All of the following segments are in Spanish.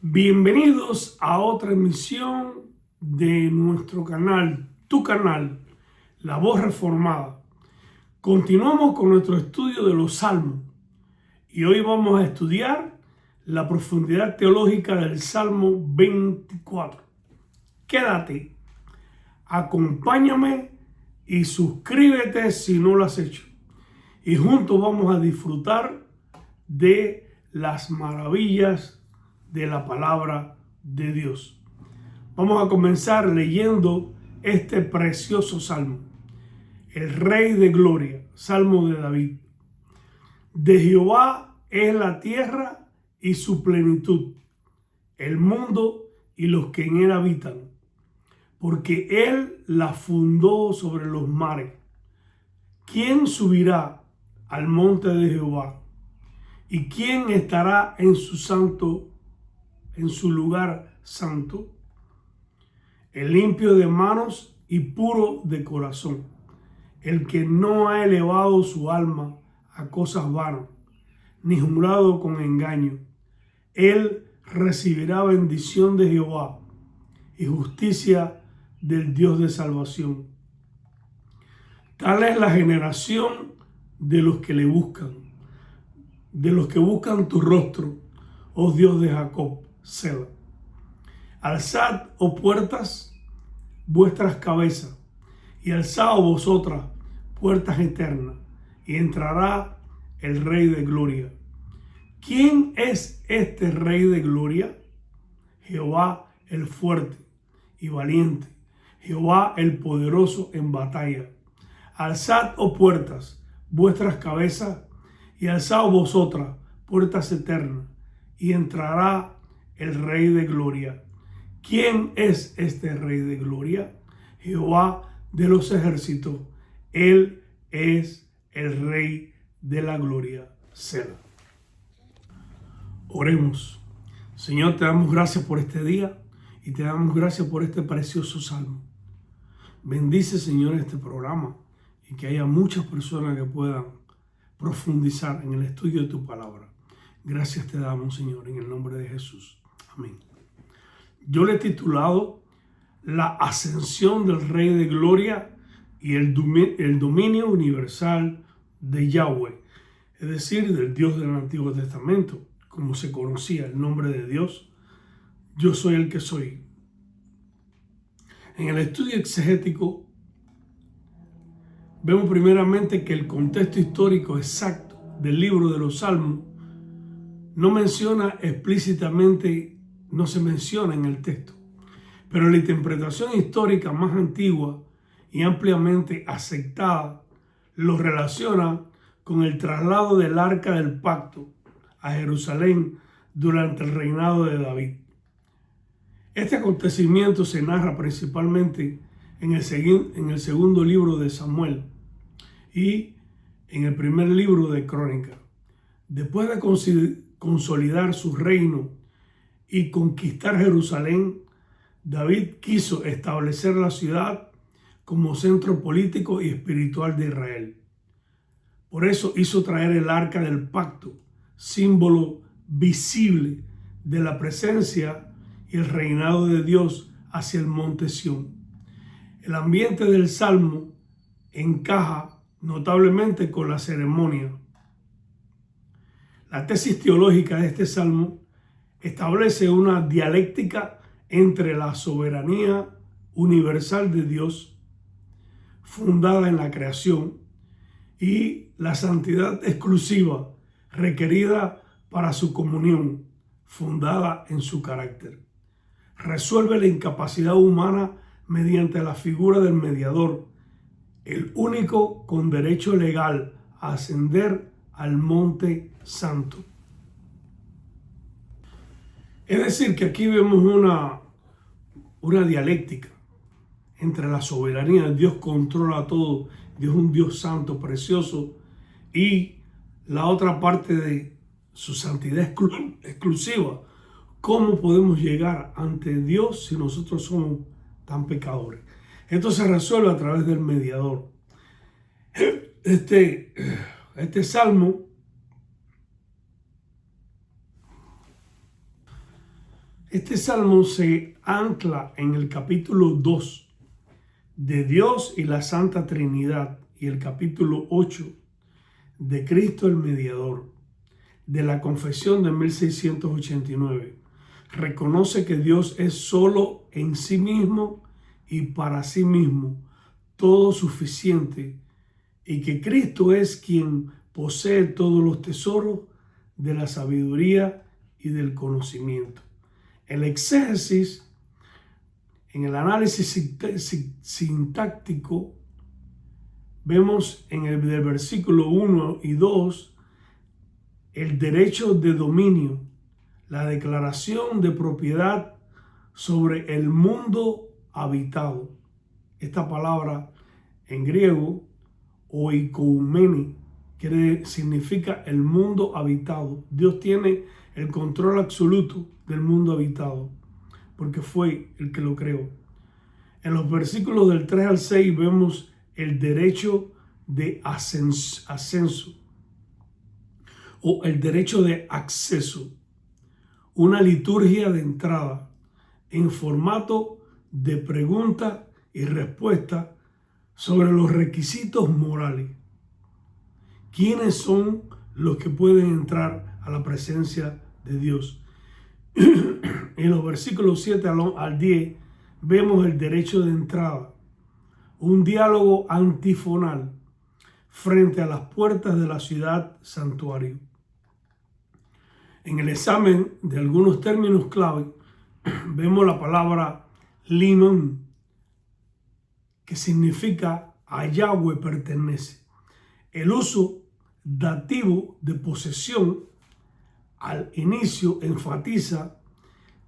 Bienvenidos a otra emisión de nuestro canal, tu canal, La Voz Reformada. Continuamos con nuestro estudio de los Salmos y hoy vamos a estudiar la profundidad teológica del Salmo 24. Quédate, acompáñame y suscríbete si no lo has hecho. Y juntos vamos a disfrutar de las maravillas de la palabra de Dios. Vamos a comenzar leyendo este precioso salmo. El Rey de Gloria, Salmo de David. De Jehová es la tierra y su plenitud, el mundo y los que en él habitan, porque él la fundó sobre los mares. ¿Quién subirá al monte de Jehová? ¿Y quién estará en su lugar santo? El limpio de manos y puro de corazón, el que no ha elevado su alma a cosas vanas, ni jurado con engaño. Él recibirá bendición de Jehová y justicia del Dios de salvación. Tal es la generación de los que le buscan, de los que buscan tu rostro, oh Dios de Jacob. Selah. Alzad, oh puertas, vuestras cabezas, y alzaos vosotras, puertas eternas, y entrará el Rey de Gloria. ¿Quién es este Rey de Gloria? Jehová el fuerte y valiente, Jehová el poderoso en batalla. Alzad, oh puertas, vuestras cabezas, y alzaos vosotras, puertas eternas, y entrará el Rey de Gloria. ¿Quién es este Rey de Gloria? Jehová de los ejércitos. Él es el Rey de la Gloria. Selah. Oremos. Señor, te damos gracias por este día y te damos gracias por este precioso salmo. Bendice, Señor, este programa y que haya muchas personas que puedan profundizar en el estudio de tu palabra. Gracias te damos, Señor, en el nombre de Jesús. Amén. Yo le he titulado La ascensión del Rey de Gloria y el dominio universal de Yahweh, es decir, del Dios del Antiguo Testamento, como se conocía el nombre de Dios. Yo soy el que soy. En el estudio exegético vemos primeramente que el contexto histórico exacto del libro de los Salmos no se menciona en el texto, pero la interpretación histórica más antigua y ampliamente aceptada lo relaciona con el traslado del Arca del Pacto a Jerusalén durante el reinado de David. Este acontecimiento se narra principalmente en el segundo libro de Samuel y en el primer libro de Crónicas. Después de consolidar su reino y conquistar Jerusalén, David quiso establecer la ciudad como centro político y espiritual de Israel. Por eso hizo traer el Arca del Pacto, símbolo visible de la presencia y el reinado de Dios, hacia el monte Sión. El ambiente del Salmo encaja notablemente con la ceremonia. La tesis teológica de este Salmo establece una dialéctica entre la soberanía universal de Dios, fundada en la creación, y la santidad exclusiva requerida para su comunión, fundada en su carácter. Resuelve la incapacidad humana mediante la figura del mediador, el único con derecho legal a ascender al monte santo. Es decir, que aquí vemos una dialéctica entre la soberanía, Dios controla todo, Dios es un Dios santo, precioso, y la otra parte de su santidad exclusiva. ¿Cómo podemos llegar ante Dios si nosotros somos tan pecadores? Esto se resuelve a través del mediador. Este salmo Este salmo se ancla en el capítulo 2 de Dios y la Santa Trinidad y el capítulo 8 de Cristo el Mediador, de la Confesión de 1689. Reconoce que Dios es solo en sí mismo y para sí mismo todo suficiente y que Cristo es quien posee todos los tesoros de la sabiduría y del conocimiento. El exégesis, en el análisis sintáctico, vemos en el del versículo 1 y 2 el derecho de dominio, la declaración de propiedad sobre el mundo habitado. Esta palabra en griego, oikoumene, significa el mundo habitado. Dios tiene el control absoluto del mundo habitado, porque fue el que lo creó. En los versículos del 3 al 6 vemos el derecho de ascenso o el derecho de acceso, una liturgia de entrada en formato de pregunta y respuesta sobre los requisitos morales. ¿Quiénes son los que pueden entrar a la presencia de Dios? En los versículos 7 al 10 vemos el derecho de entrada, un diálogo antifonal frente a las puertas de la ciudad santuario. En el examen de algunos términos clave vemos la palabra limón, que significa a Yahweh pertenece. El uso dativo de posesión al inicio enfatiza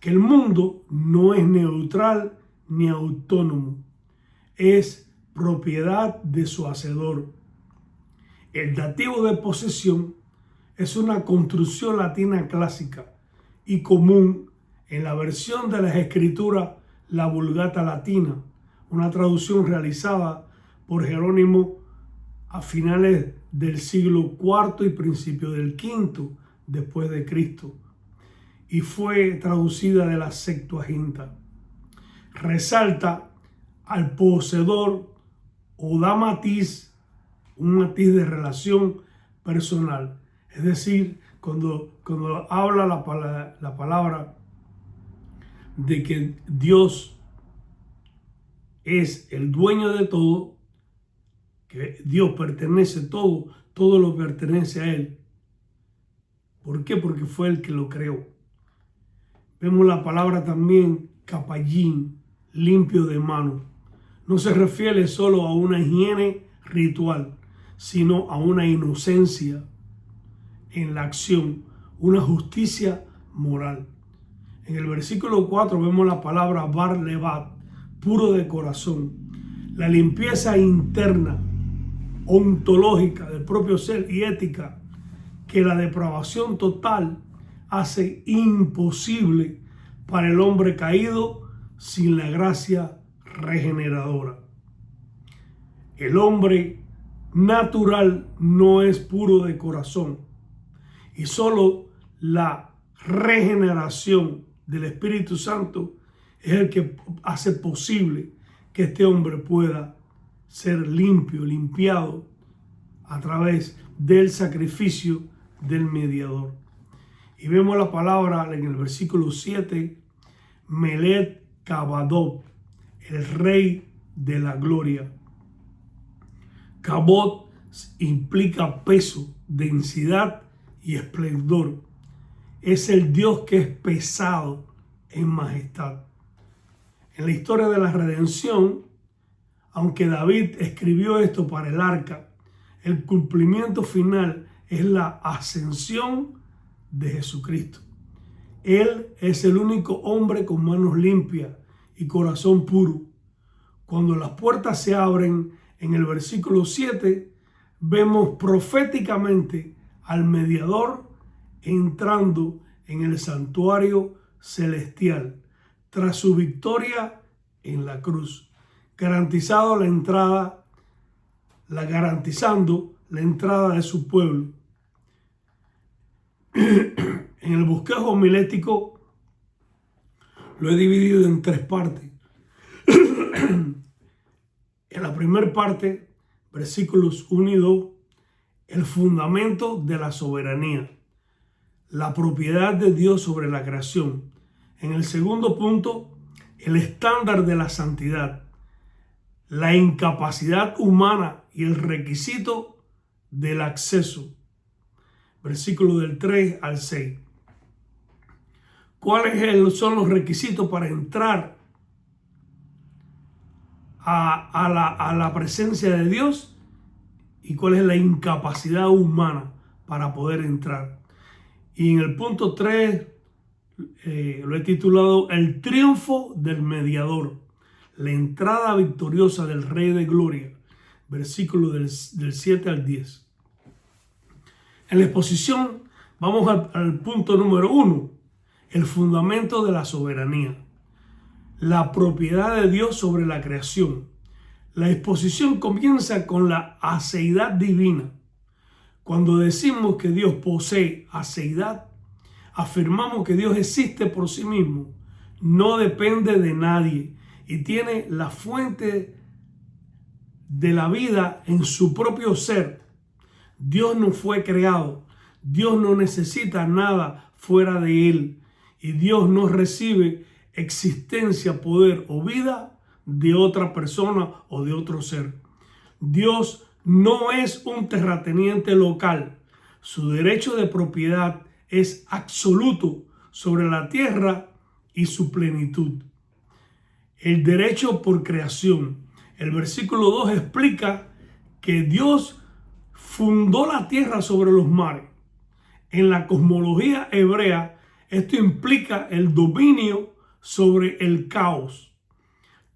que el mundo no es neutral ni autónomo, es propiedad de su hacedor. El dativo de posesión es una construcción latina clásica y común en la versión de las escrituras, la Vulgata Latina, una traducción realizada por Jerónimo a finales del siglo IV y principio del V después de Cristo, y fue traducida de la Septuaginta. Resalta al poseedor o da matiz, un matiz de relación personal. Es decir, cuando habla la palabra de que Dios es el dueño de todo, que Dios pertenece todo lo pertenece a Él. ¿Por qué? Porque fue el que lo creó. Vemos la palabra también capallín, limpio de mano. No se refiere solo a una higiene ritual, sino a una inocencia en la acción, una justicia moral. En el versículo 4 vemos la palabra bar levat, puro de corazón, la limpieza interna, ontológica del propio ser y ética que la depravación total hace imposible para el hombre caído sin la gracia regeneradora. El hombre natural no es puro de corazón y solo la regeneración del Espíritu Santo es el que hace posible que este hombre pueda ser limpio, limpiado a través del sacrificio del mediador. Y vemos la palabra en el versículo 7, Melech Kabadot, el rey de la gloria. Kabod implica peso, densidad y esplendor. Es el Dios que es pesado en majestad. En la historia de la redención, aunque David escribió esto para el arca, el cumplimiento final es la ascensión de Jesucristo. Él es el único hombre con manos limpias y corazón puro. Cuando las puertas se abren en el versículo 7, vemos proféticamente al mediador entrando en el santuario celestial tras su victoria en la cruz, garantizando la entrada de su pueblo. En el bosquejo homilético lo he dividido en 3 partes. En la primera parte, versículos 1 y 2, el fundamento de la soberanía, la propiedad de Dios sobre la creación. En el segundo punto, el estándar de la santidad, la incapacidad humana y el requisito del acceso. Versículo del 3 al 6. ¿Cuáles son los requisitos para entrar a la presencia de Dios? ¿Y cuál es la incapacidad humana para poder entrar? Y en el punto 3 lo he titulado El triunfo del mediador, la entrada victoriosa del Rey de Gloria, versículo del 7 al 10. En la exposición vamos al punto número 1, el fundamento de la soberanía, la propiedad de Dios sobre la creación. La exposición comienza con la aceidad divina. Cuando decimos que Dios posee aceidad, afirmamos que Dios existe por sí mismo, no depende de nadie y tiene la fuente de la vida en su propio ser. Dios no fue creado, Dios no necesita nada fuera de Él y Dios no recibe existencia, poder o vida de otra persona o de otro ser. Dios no es un terrateniente local. Su derecho de propiedad es absoluto sobre la tierra y su plenitud. El derecho por creación. El versículo 2 explica que Dios fundó la tierra sobre los mares. En la cosmología hebrea, esto implica el dominio sobre el caos.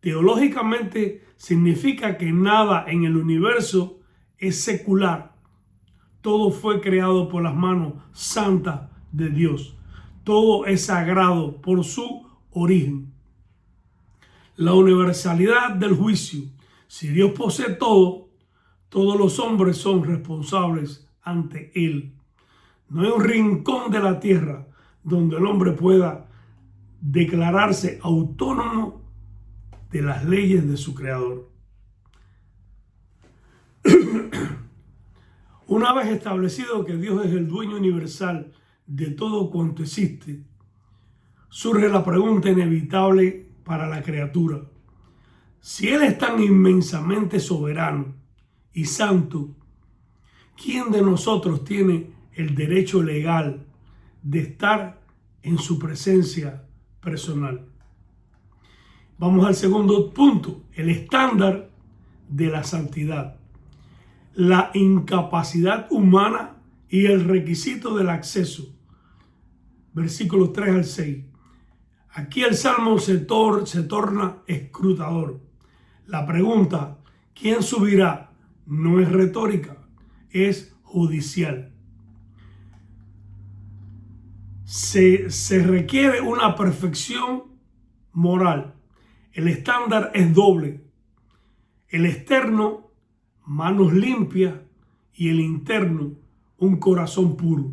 Teológicamente significa que nada en el universo es secular. Todo fue creado por las manos santas de Dios. Todo es sagrado por su origen. La universalidad del juicio. Si Dios posee todo, todos los hombres son responsables ante Él. No hay un rincón de la tierra donde el hombre pueda declararse autónomo de las leyes de su creador. Una vez establecido que Dios es el dueño universal de todo cuanto existe, surge la pregunta inevitable para la criatura. Si Él es tan inmensamente soberano y santo, ¿quién de nosotros tiene el derecho legal de estar en su presencia personal? Vamos al segundo punto, el estándar de la santidad, la incapacidad humana y el requisito del acceso. Versículos 3 al 6. Aquí el Salmo se torna escrutador. La pregunta, ¿quién subirá? No es retórica, es judicial. Se requiere una perfección moral. El estándar es doble. El externo, manos limpias, y el interno, un corazón puro.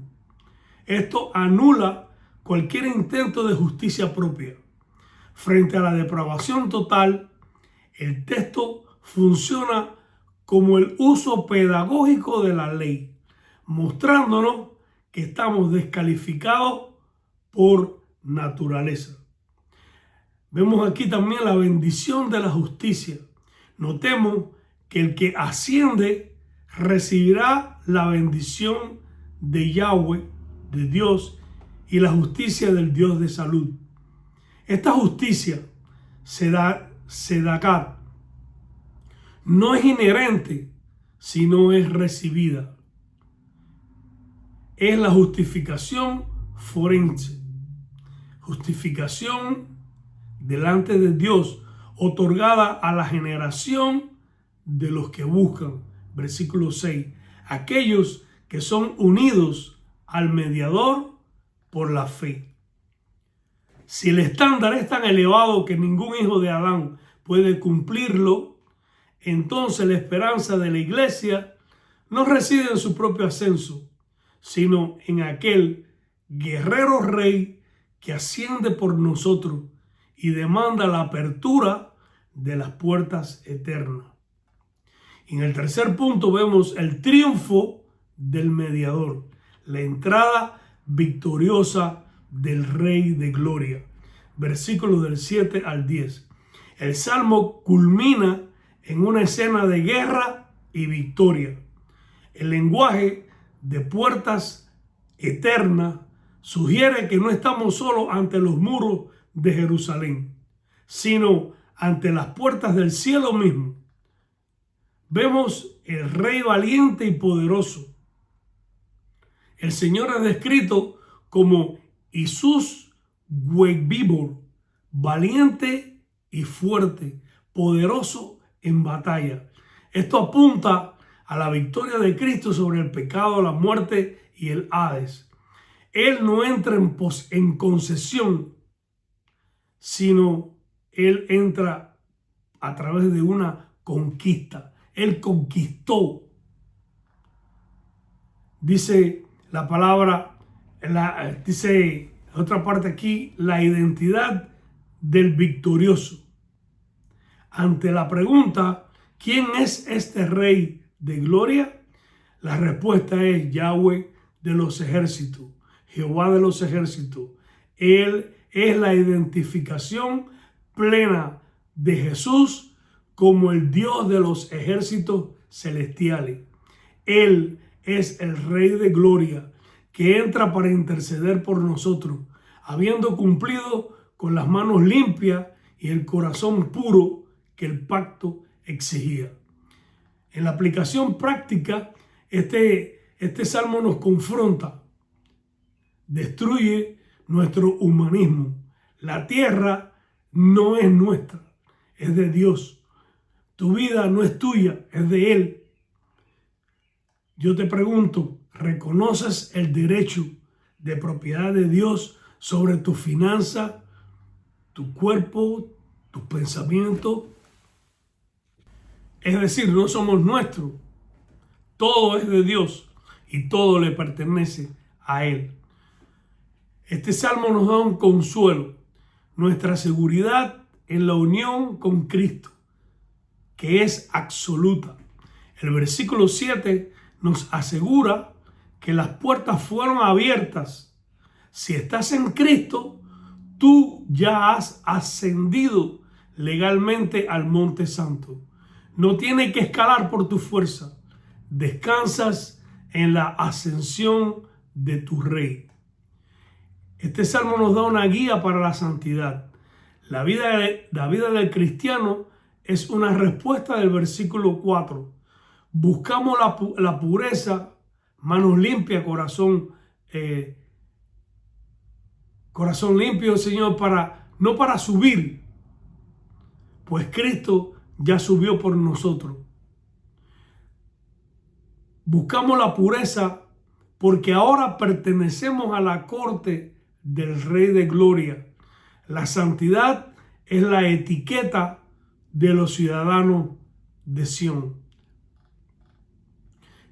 Esto anula cualquier intento de justicia propia. Frente a la depravación total, el texto funciona como el uso pedagógico de la ley, mostrándonos que estamos descalificados por naturaleza. Vemos aquí también la bendición de la justicia. Notemos que el que asciende recibirá la bendición de Yahweh, de Dios, y la justicia del Dios de salud. Esta justicia, Sedacat, no es inherente, sino es recibida. Es la justificación forense. Justificación delante de Dios, otorgada a la generación de los que buscan. Versículo 6. Aquellos que son unidos al mediador por la fe. Si el estándar es tan elevado que ningún hijo de Adán puede cumplirlo, entonces la esperanza de la iglesia no reside en su propio ascenso, sino en aquel guerrero rey que asciende por nosotros y demanda la apertura de las puertas eternas. Y en el tercer punto vemos el triunfo del mediador, la entrada victoriosa del Rey de Gloria. Versículos del 7 al 10. El Salmo culmina en una escena de guerra y victoria. El lenguaje de puertas eternas sugiere que no estamos solo ante los muros de Jerusalén, sino ante las puertas del cielo mismo. Vemos el Rey valiente y poderoso. El Señor es descrito como Isus Wegbibor, valiente y fuerte, poderoso en batalla. Esto apunta a la victoria de Cristo sobre el pecado, la muerte y el Hades. Él no entra en concesión, sino Él entra a través de una conquista. Él conquistó. Dice la palabra, dice otra parte aquí, la identidad del victorioso. Ante la pregunta, ¿quién es este Rey de Gloria? La respuesta es Yahweh de los ejércitos, Jehová de los ejércitos. Él es la identificación plena de Jesús como el Dios de los ejércitos celestiales. Él es el Rey de Gloria que entra para interceder por nosotros, habiendo cumplido con las manos limpias y el corazón puro que el pacto exigía. En la aplicación práctica, este salmo nos confronta, destruye nuestro humanismo. La tierra no es nuestra, es de Dios. Tu vida no es tuya, es de Él. Yo te pregunto, ¿reconoces el derecho de propiedad de Dios sobre tu finanza, tu cuerpo, tus pensamientos? Es decir, no somos nuestros. Todo es de Dios y todo le pertenece a Él. Este salmo nos da un consuelo, nuestra seguridad en la unión con Cristo, que es absoluta. El versículo 7 nos asegura que las puertas fueron abiertas. Si estás en Cristo, tú ya has ascendido legalmente al Monte Santo. No tienes que escalar por tu fuerza. Descansas en la ascensión de tu Rey. Este salmo nos da una guía para la santidad. La vida del cristiano es una respuesta del versículo 4. Buscamos la pureza, manos limpias, corazón limpio, Señor, no para subir, pues Cristo ya subió por nosotros. Buscamos la pureza porque ahora pertenecemos a la corte del Rey de Gloria. La santidad es la etiqueta de los ciudadanos de Sión.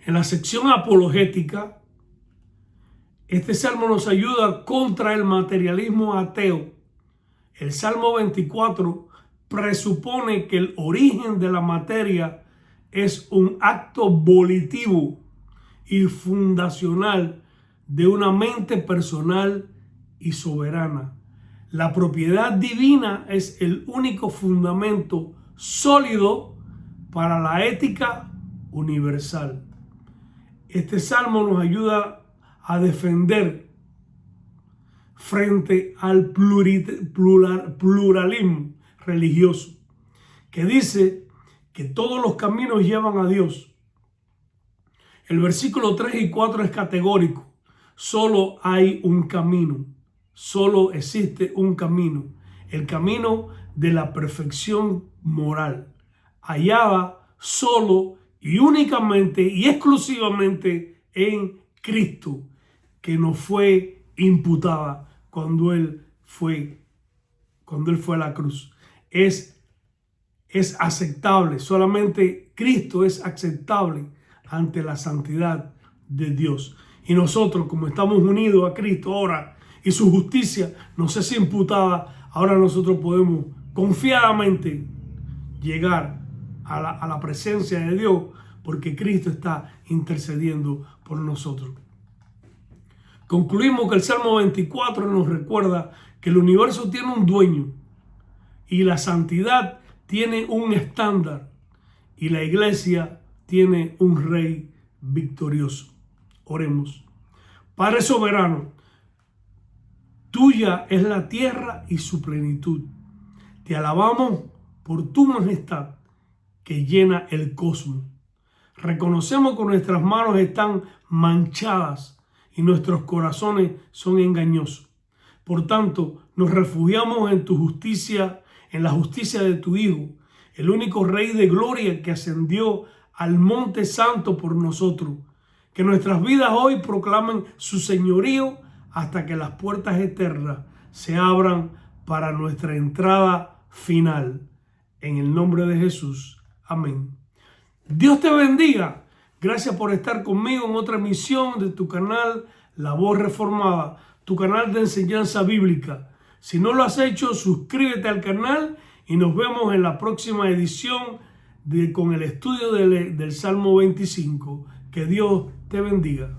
En la sección apologética, este salmo nos ayuda contra el materialismo ateo. El Salmo 24 presupone que el origen de la materia es un acto volitivo y fundacional de una mente personal y soberana. La propiedad divina es el único fundamento sólido para la ética universal. Este salmo nos ayuda a defender frente al pluralismo religioso, que dice que todos los caminos llevan a Dios. El versículo 3 y 4 es categórico. Solo hay un camino. Solo existe un camino. El camino de la perfección moral, hallada solo y únicamente y exclusivamente en Cristo, que nos fue imputada cuando Él fue a la cruz. Es aceptable, solamente Cristo es aceptable ante la santidad de Dios. Y nosotros, como estamos unidos a Cristo ahora, y su justicia nos es imputada, ahora nosotros podemos confiadamente llegar a la presencia de Dios, porque Cristo está intercediendo por nosotros. Concluimos que el Salmo 24 nos recuerda que el universo tiene un dueño y la santidad tiene un estándar y la iglesia tiene un rey victorioso. Oremos. Padre soberano, tuya es la tierra y su plenitud. Te alabamos por tu majestad que llena el cosmos. Reconocemos que nuestras manos están manchadas y nuestros corazones son engañosos. Por tanto, nos refugiamos en tu justicia, en la justicia de tu Hijo, el único Rey de gloria que ascendió al monte santo por nosotros. Que nuestras vidas hoy proclamen su señorío hasta que las puertas eternas se abran para nuestra entrada final. En el nombre de Jesús. Amén. Dios te bendiga. Gracias por estar conmigo en otra emisión de tu canal La Voz Reformada, tu canal de enseñanza bíblica. Si no lo has hecho, suscríbete al canal y nos vemos en la próxima edición con el estudio del Salmo 25. Que Dios te bendiga.